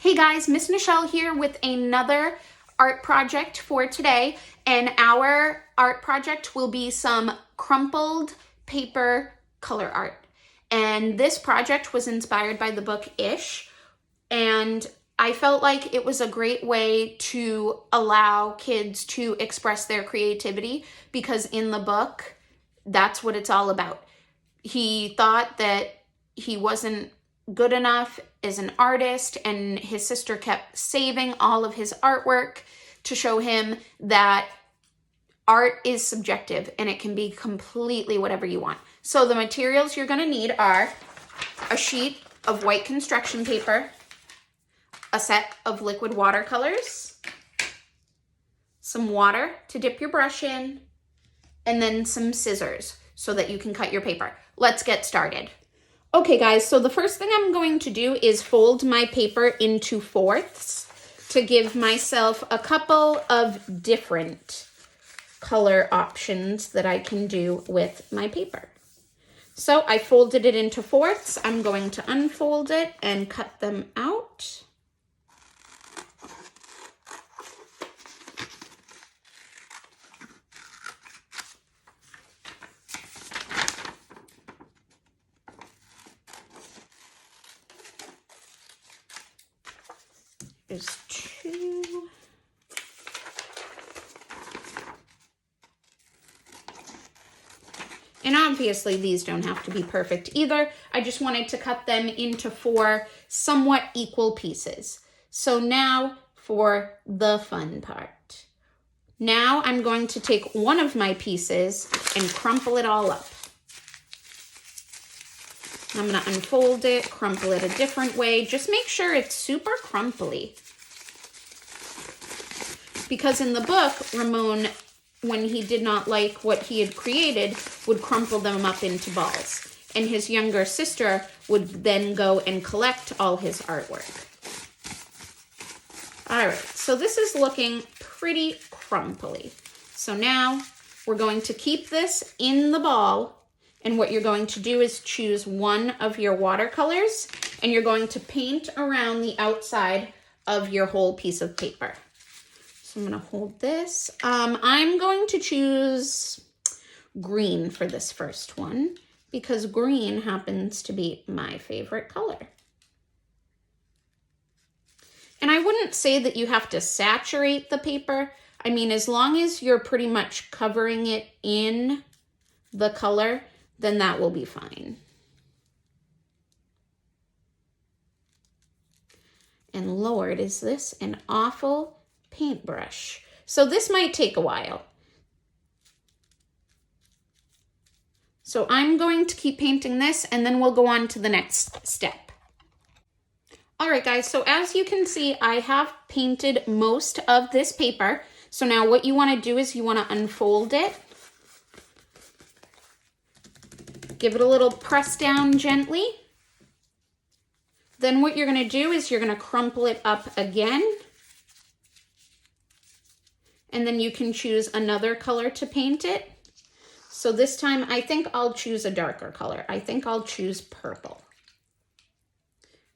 Hey guys, Miss Michelle here with another art project for today, and our art project will be some crumpled paper color art. And this project was inspired by the book Ish, and I felt like it was a great way to allow kids to express their creativity, because in the book, that's what it's all about. He thought that he wasn't good enough as an artist, and his sister kept saving all of his artwork to show him that art is subjective and it can be completely whatever you want. So the materials you're going to need are a sheet of white construction paper, a set of liquid watercolors, some water to dip your brush in, and then some scissors so that you can cut your paper. Let's get started. Okay guys, so the first thing I'm going to do is fold my paper into fourths to give myself a couple of different color options that I can do with my paper. So I folded it into fourths. I'm going to unfold it and cut them out. There's two. And obviously these don't have to be perfect either. I just wanted to cut them into four somewhat equal pieces. So now for the fun part. Now I'm going to take one of my pieces and crumple it all up. I'm going to unfold it, crumple it a different way. Just make sure it's super crumply. Because in the book, Ramon, when he did not like what he had created, would crumple them up into balls. And his younger sister would then go and collect all his artwork. All right, so this is looking pretty crumply. So now we're going to keep this in the ball. And what you're going to do is choose one of your watercolors, and you're going to paint around the outside of your whole piece of paper. So I'm going to hold this. I'm going to choose green for this first one, because green happens to be my favorite color. And I wouldn't say that you have to saturate the paper. I mean, as long as you're pretty much covering it in the color, then that will be fine. And Lord, is this an awful paintbrush. So this might take a while. So I'm going to keep painting this, and then we'll go on to the next step. All right, guys, so as you can see, I have painted most of this paper. So now what you want to do is you want to unfold it. Give it a little press down gently. Then what you're going to do is you're going to crumple it up again. And then you can choose another color to paint it. So this time I think I'll choose a darker color. I think I'll choose purple.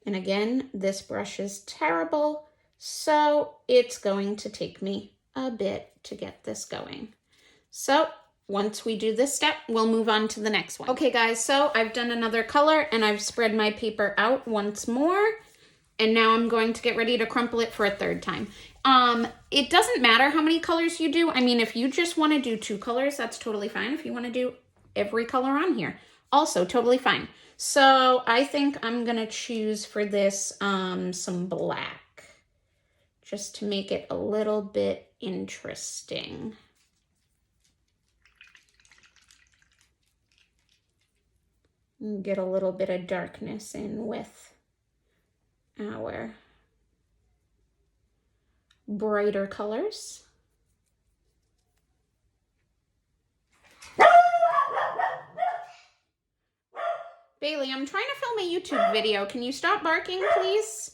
And again, this brush is terrible, so it's going to take me a bit to get this going. So once we do this step, we'll move on to the next one. Okay guys, so I've done another color and I've spread my paper out once more. And now I'm going to get ready to crumple it for a third time. It doesn't matter how many colors you do. I mean, if you just want to do two colors, that's totally fine. If you want to do every color on here, also totally fine. So I think I'm going to choose for this some black, just to make it a little bit interesting. Get a little bit of darkness in with our brighter colors. Bailey, I'm trying to film a YouTube video. Can you stop barking, please?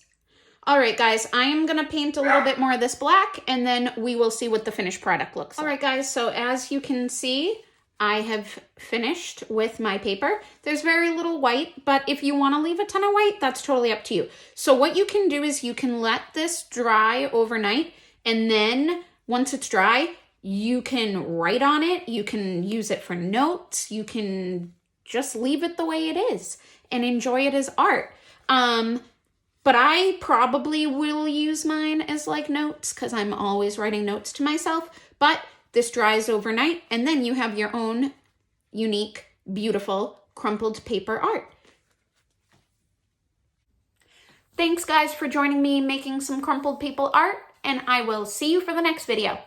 All right, guys, I am going to paint a little bit more of this black, and then we will see what the finished product looks like. All right, guys, so as you can see, I have finished with my paper. There's very little white, but if you want to leave a ton of white, that's totally up to you. So what you can do is you can let this dry overnight, and then once it's dry, you can write on it. You can use it for notes. You can just leave it the way it is and enjoy it as art. But I probably will use mine as like notes because I'm always writing notes to myself. But this dries overnight, and then you have your own unique, beautiful crumpled paper art. Thanks guys for joining me making some crumpled paper art, and I will see you for the next video.